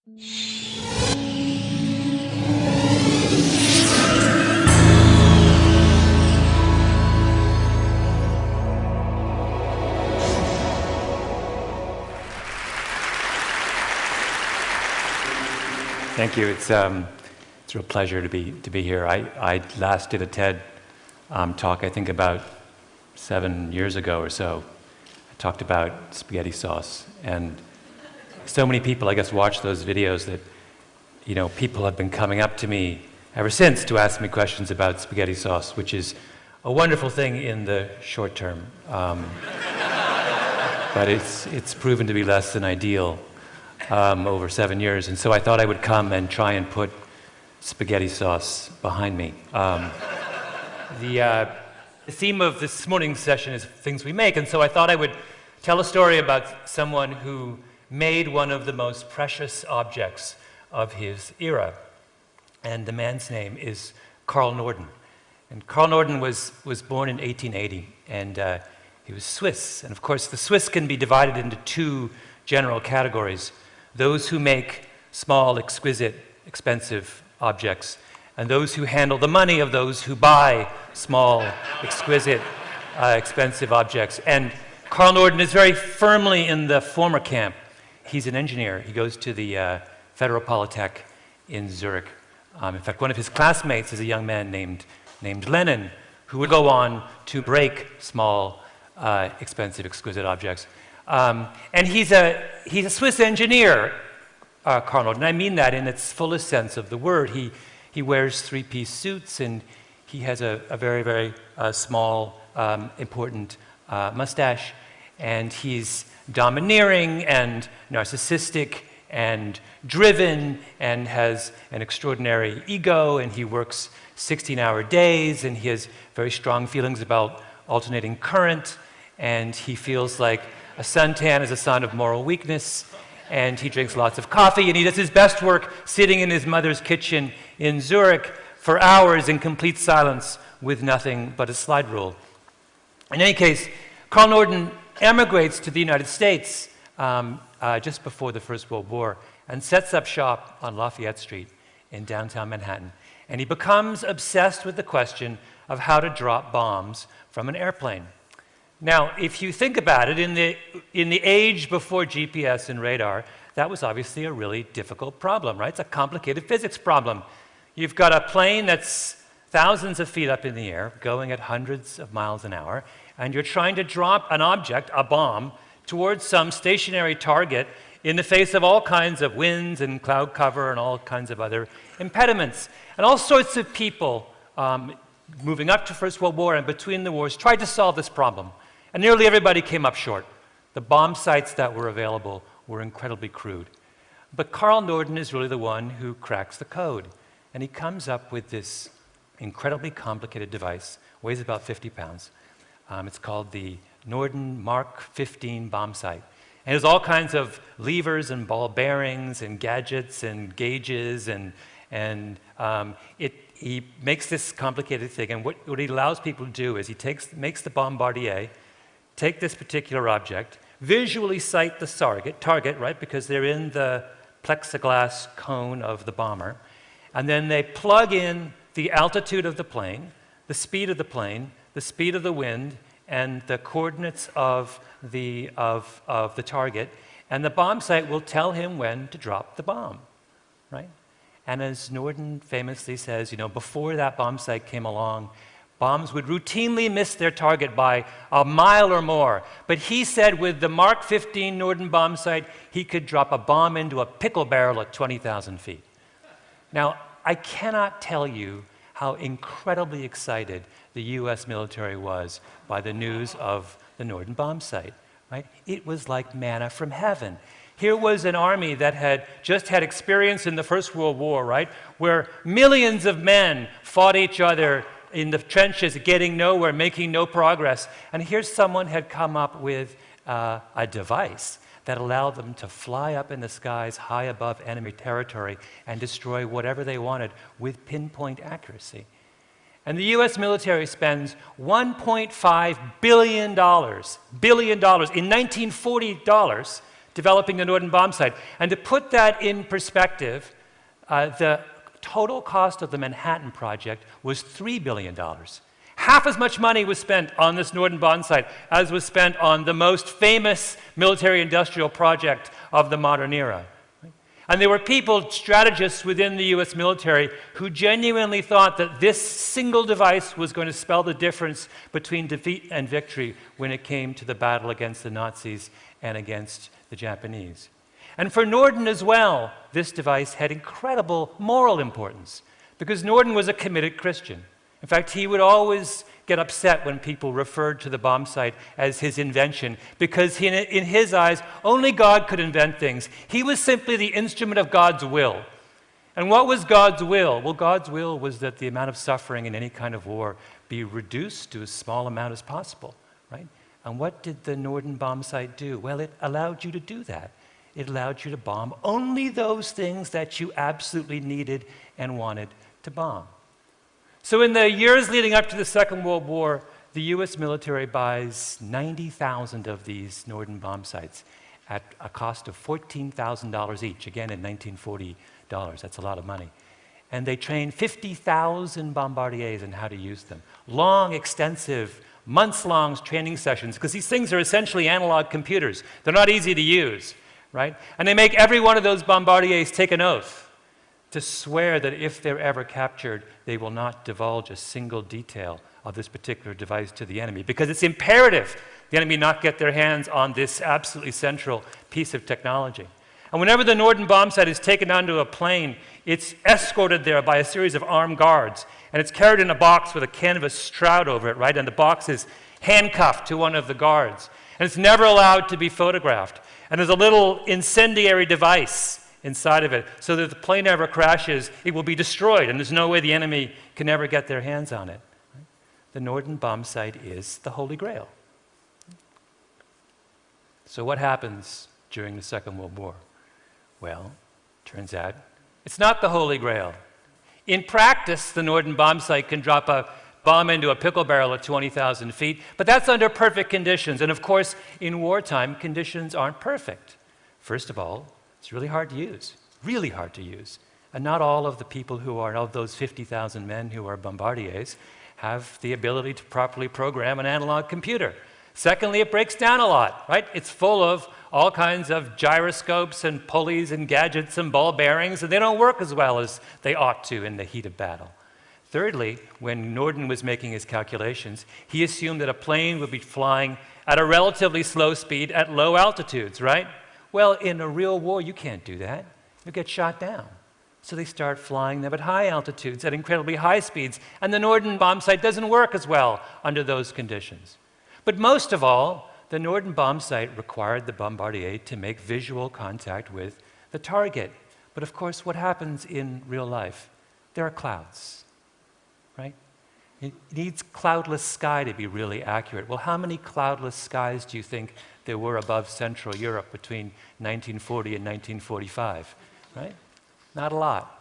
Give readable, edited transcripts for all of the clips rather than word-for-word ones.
Thank you. It's a real pleasure to be here. I last did a TED talk, I think about 7 years ago or so. I talked about spaghetti sauce, and so many people, I guess, watched those videos that, people have been coming up to me ever since to ask me questions about spaghetti sauce, which is a wonderful thing in the short term, but it's proven to be less than ideal over 7 years, and so I thought I would come and try and put spaghetti sauce behind me. The theme of this morning's session is things we make, and so I thought I would tell a story about someone who made one of the most precious objects of his era, and the man's name is Carl Norden. And Carl Norden was born in 1880, and he was Swiss, and of course the Swiss can be divided into two general categories: those who make small, exquisite, expensive objects, and those who handle the money of those who buy small, exquisite, expensive objects. And Carl Norden is very firmly in the former camp. He's an engineer. He goes to the Federal Polytech in Zurich. In fact, one of his classmates is a young man named Lenin, who would go on to break small, expensive, exquisite objects. And he's a Swiss engineer, Carl Norden. I mean that in its fullest sense of the word. He wears three-piece suits, and he has a very, very small, important mustache. And he's domineering and narcissistic and driven and has an extraordinary ego, and he works 16-hour days, and he has very strong feelings about alternating current, and he feels like a suntan is a sign of moral weakness, and he drinks lots of coffee, and he does his best work sitting in his mother's kitchen in Zurich for hours in complete silence with nothing but a slide rule. In any case, Carl Norden emigrates to the United States just before the First World War and sets up shop on Lafayette Street in downtown Manhattan. And he becomes obsessed with the question of how to drop bombs from an airplane. Now, if you think about it, in the age before GPS and radar, that was obviously a really difficult problem, right? It's a complicated physics problem. You've got a plane that's thousands of feet up in the air, going at hundreds of miles an hour, and you're trying to drop an object, a bomb, towards some stationary target in the face of all kinds of winds and cloud cover and all kinds of other impediments. And all sorts of people moving up to First World War and between the wars tried to solve this problem. And nearly everybody came up short. The bomb sites that were available were incredibly crude. But Carl Norden is really the one who cracks the code. And he comes up with this incredibly complicated device, weighs about 50 pounds. It's called the Norden Mark 15 bomb sight. And there's all kinds of levers and ball bearings and gadgets and gauges, and he makes this complicated thing. And what he allows people to do is he makes the bombardier take this particular object, visually sight the target, right, because they're in the plexiglass cone of the bomber, and then they plug in the altitude of the plane, the speed of the plane, the speed of the wind, and the coordinates of the target, and the bomb sight will tell him when to drop the bomb, right? And as Norden famously says, before that bomb sight came along, bombs would routinely miss their target by a mile or more. But he said with the Mark 15 Norden bomb sight, he could drop a bomb into a pickle barrel at 20,000 feet. Now, I cannot tell you how incredibly excited the US military was by the news of the Norden bomb sight, right? It was like manna from heaven. Here was an army that had just had experience in the First World War, right? Where millions of men fought each other in the trenches, getting nowhere, making no progress. And here someone had come up with a device that allowed them to fly up in the skies high above enemy territory and destroy whatever they wanted with pinpoint accuracy. And the US military spends $1.5 billion in 1940 dollars developing the Norden bomb sight. And to put that in perspective, the total cost of the Manhattan Project was $3 billion. Half as much money was spent on this Norden bomb sight as was spent on the most famous military-industrial project of the modern era. And there were people, strategists within the US military, who genuinely thought that this single device was going to spell the difference between defeat and victory when it came to the battle against the Nazis and against the Japanese. And for Norden as well, this device had incredible moral importance, because Norden was a committed Christian. In fact, he would always get upset when people referred to the bomb sight as his invention, because in his eyes, only God could invent things. He was simply the instrument of God's will. And what was God's will? Well, God's will was that the amount of suffering in any kind of war be reduced to as small amount as possible, right? And what did the Norden bomb sight do? Well, it allowed you to do that. It allowed you to bomb only those things that you absolutely needed and wanted to bomb. So in the years leading up to the Second World War, the US military buys 90,000 of these Norden bomb sights at a cost of $14,000 each, again in 1940 dollars. That's a lot of money. And they train 50,000 bombardiers in how to use them. Long, extensive, months-long training sessions, because these things are essentially analog computers. They're not easy to use, right? And they make every one of those bombardiers take an oath to swear that if they're ever captured, they will not divulge a single detail of this particular device to the enemy, because it's imperative the enemy not get their hands on this absolutely central piece of technology. And whenever the Norden bomb sight is taken onto a plane, it's escorted there by a series of armed guards, and it's carried in a box with a canvas shroud over it, right? And the box is handcuffed to one of the guards. And it's never allowed to be photographed. And there's a little incendiary device inside of it, so that if the plane ever crashes, it will be destroyed, and there's no way the enemy can ever get their hands on it. The Norden bomb sight is the Holy Grail. So what happens during the Second World War? Well, turns out it's not the Holy Grail. In practice, the Norden bomb sight can drop a bomb into a pickle barrel at 20,000 feet, but that's under perfect conditions. And of course, in wartime, conditions aren't perfect. First of all, it's really hard to use. And not all of the people who are, of those 50,000 men who are bombardiers, have the ability to properly program an analog computer. Secondly, it breaks down a lot, right? It's full of all kinds of gyroscopes and pulleys and gadgets and ball bearings, and they don't work as well as they ought to in the heat of battle. Thirdly, when Norden was making his calculations, he assumed that a plane would be flying at a relatively slow speed at low altitudes, right? Well, in a real war, you can't do that. You'll get shot down. So they start flying them at high altitudes, at incredibly high speeds, and the Norden bomb sight doesn't work as well under those conditions. But most of all, the Norden bomb sight required the bombardier to make visual contact with the target. But of course, what happens in real life? There are clouds, right? It needs cloudless sky to be really accurate. Well, how many cloudless skies do you think there were above Central Europe between 1940 and 1945, right? Not a lot.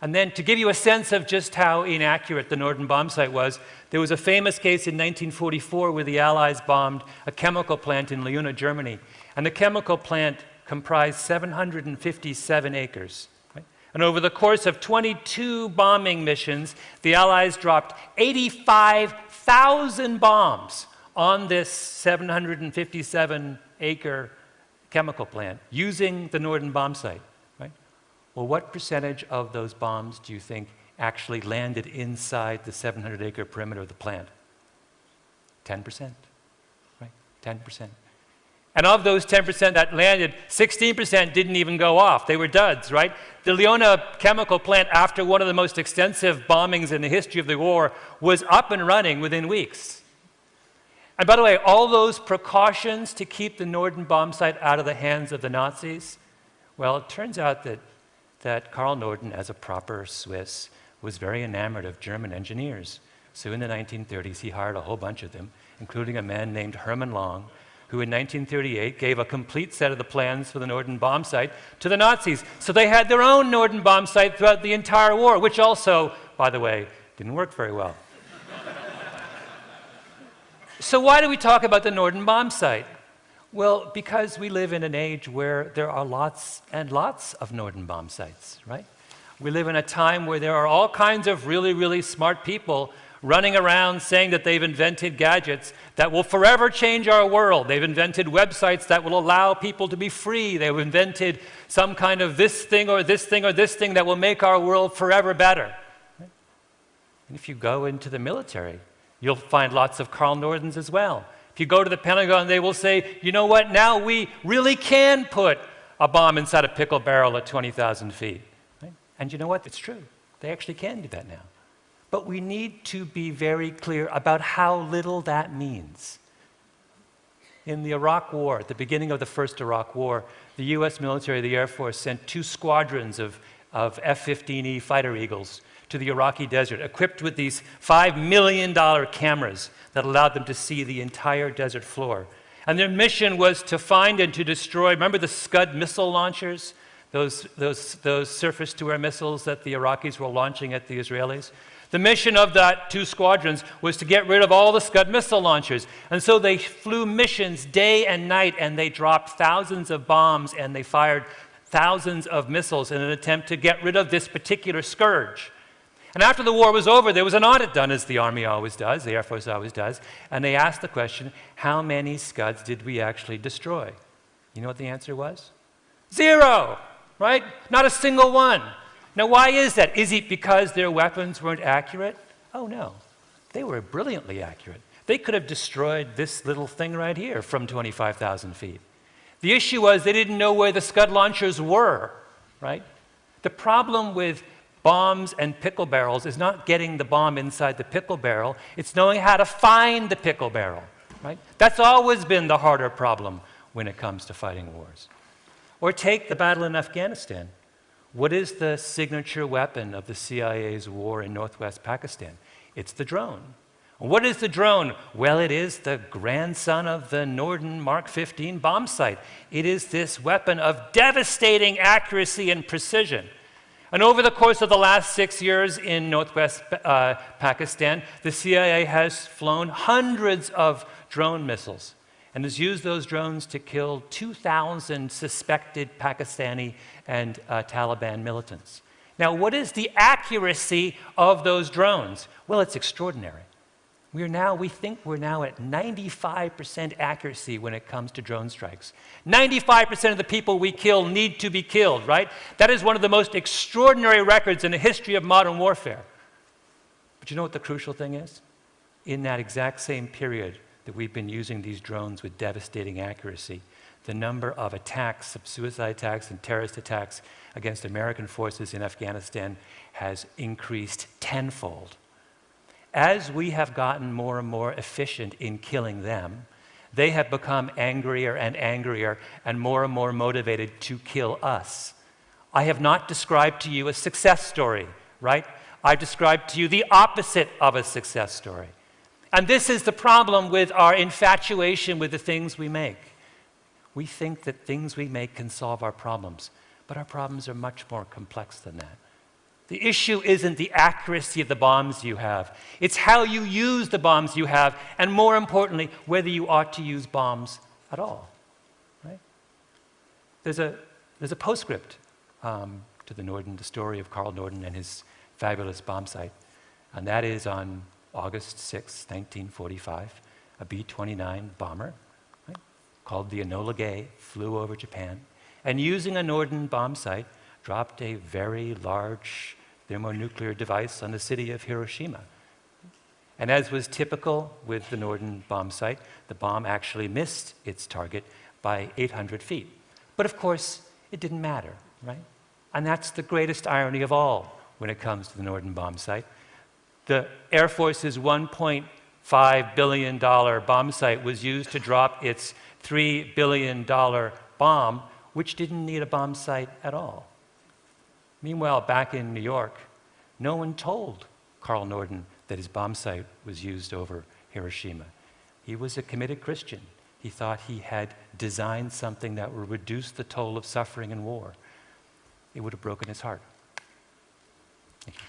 And then to give you a sense of just how inaccurate the Norden bomb sight was, there was a famous case in 1944 where the Allies bombed a chemical plant in Leuna, Germany. And the chemical plant comprised 757 acres. Right? And over the course of 22 bombing missions, the Allies dropped 85,000 bombs on this 757-acre chemical plant using the Norden bomb sight. Right? Well, what percentage of those bombs do you think actually landed inside the 700-acre perimeter of the plant? 10%, right? 10%. And of those 10% that landed, 16% didn't even go off. They were duds, right? The Leuna chemical plant, after one of the most extensive bombings in the history of the war, was up and running within weeks. And by the way, all those precautions to keep the Norden bomb sight out of the hands of the Nazis, well, it turns out that Karl Norden, as a proper Swiss, was very enamored of German engineers. So in the 1930s, he hired a whole bunch of them, including a man named Hermann Long, who in 1938 gave a complete set of the plans for the Norden bomb sight to the Nazis. So they had their own Norden bomb sight throughout the entire war, which also, by the way, didn't work very well. So why do we talk about the Norden bomb sight? Well, because we live in an age where there are lots and lots of Norden bomb sites, right? We live in a time where there are all kinds of really, really smart people running around saying that they've invented gadgets that will forever change our world. They've invented websites that will allow people to be free. They've invented some kind of this thing or this thing or this thing that will make our world forever better. And if you go into the military, you'll find lots of Carl Nordens as well. If you go to the Pentagon, they will say, you know what, now we really can put a bomb inside a pickle barrel at 20,000 feet. Right? And you know what, it's true. They actually can do that now. But we need to be very clear about how little that means. In the Iraq War, at the beginning of the first Iraq War, the US military, the Air Force, sent 2 squadrons of F-15E fighter Eagles to the Iraqi desert, equipped with these $5 million cameras that allowed them to see the entire desert floor. And their mission was to find and to destroy, remember the Scud missile launchers? Those surface-to-air missiles that the Iraqis were launching at the Israelis? The mission of that 2 squadrons was to get rid of all the Scud missile launchers. And so they flew missions day and night, and they dropped thousands of bombs, and they fired thousands of missiles in an attempt to get rid of this particular scourge. And after the war was over, there was an audit done, as the Army always does, the Air Force always does, and they asked the question, how many Scuds did we actually destroy? You know what the answer was? 0, right? Not a single one. Now, why is that? Is it because their weapons weren't accurate? Oh, no. They were brilliantly accurate. They could have destroyed this little thing right here from 25,000 feet. The issue was they didn't know where the Scud launchers were, right? The problem with bombs and pickle barrels is not getting the bomb inside the pickle barrel. It's knowing how to find the pickle barrel, right? That's always been the harder problem when it comes to fighting wars. Or take the battle in Afghanistan. What is the signature weapon of the CIA's war in northwest Pakistan? It's the drone. What is the drone? Well, it is the grandson of the Norden Mark 15 bomb sight. It is this weapon of devastating accuracy and precision. And over the course of the last 6 years in northwest Pakistan, the CIA has flown hundreds of drone missiles and has used those drones to kill 2,000 suspected Pakistani and Taliban militants. Now, what is the accuracy of those drones? Well, it's extraordinary. We think we're now at 95% accuracy when it comes to drone strikes. 95% of the people we kill need to be killed, right? That is one of the most extraordinary records in the history of modern warfare. But you know what the crucial thing is? In that exact same period that we've been using these drones with devastating accuracy, the number of attacks, of suicide attacks and terrorist attacks against American forces in Afghanistan has increased tenfold. As we have gotten more and more efficient in killing them, they have become angrier and more motivated to kill us. I have not described to you a success story, right? I've described to you the opposite of a success story. And this is the problem with our infatuation with the things we make. We think that things we make can solve our problems, but our problems are much more complex than that. The issue isn't the accuracy of the bombs you have. It's how you use the bombs you have, and more importantly, whether you ought to use bombs at all. Right? There's a postscript to the Norden, the story of Carl Norden and his fabulous bomb sight, and that is on August 6, 1945, a B-29 bomber, right, called the Enola Gay flew over Japan, and using a Norden bomb sight, dropped a very large thermonuclear device on the city of Hiroshima. And as was typical with the Norden bomb sight, the bomb actually missed its target by 800 feet. But of course, it didn't matter, right? And that's the greatest irony of all when it comes to the Norden bomb sight. The Air Force's $1.5 billion bomb sight was used to drop its $3 billion bomb, which didn't need a bomb sight at all. Meanwhile, back in New York, no one told Carl Norden that his bomb sight was used over Hiroshima. He was a committed Christian. He thought he had designed something that would reduce the toll of suffering in war. It would have broken his heart. Thank you.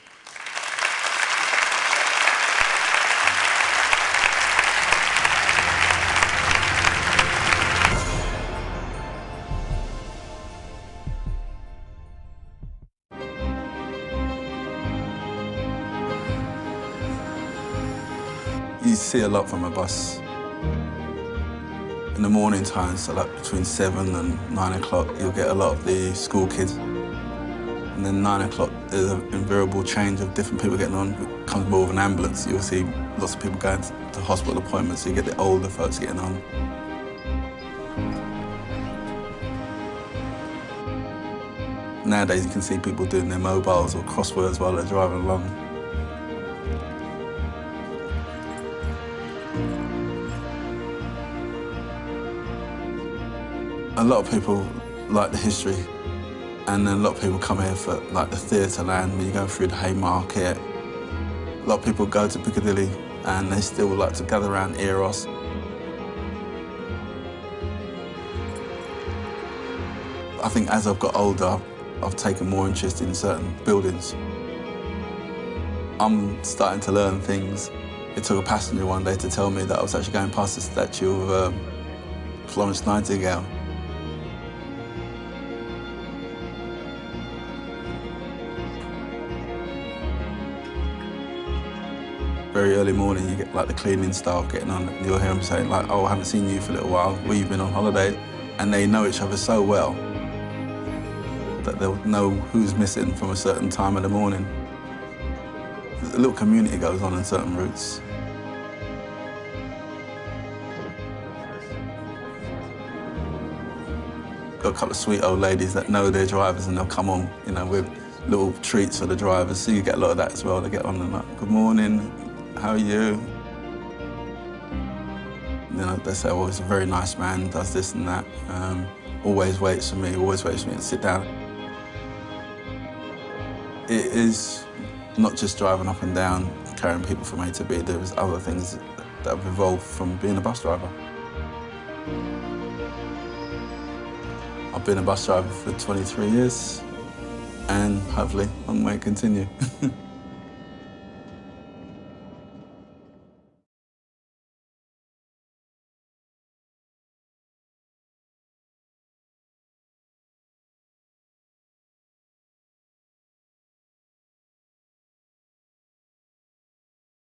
You see a lot from a bus. In the morning times, so like between 7 and 9 o'clock, you'll get a lot of the school kids. And then 9 o'clock, there's an invariable change of different people getting on. It comes more of an ambulance. You'll see lots of people going to hospital appointments, so you get the older folks getting on. Nowadays, you can see people doing their mobiles or crosswords while they're driving along. A lot of people like the history, and then a lot of people come here for like the theatre land, when you go through the Haymarket. A lot of people go to Piccadilly, and they still like to gather around Eros. I think as I've got older, I've taken more interest in certain buildings. I'm starting to learn things. It took a passenger one day to tell me that I was actually going past the statue of Florence Nightingale. Very early morning, you get like the cleaning staff getting on, and you'll hear them saying like, "Oh, I haven't seen you for a little while. Where you've been on holiday?" And they know each other so well that they'll know who's missing from a certain time of the morning. A little community goes on in certain routes. Got a couple of sweet old ladies that know their drivers, and they'll come on, you know, with little treats for the drivers. So you get a lot of that as well. They get on and like, "Good morning, how are you?" You know, they say, "Oh, he's a very nice man, does this and that. Always waits for me to sit down." It is not just driving up and down, carrying people from A to B. There's other things that have evolved from being a bus driver. I've been a bus driver for 23 years, and hopefully long may it continue.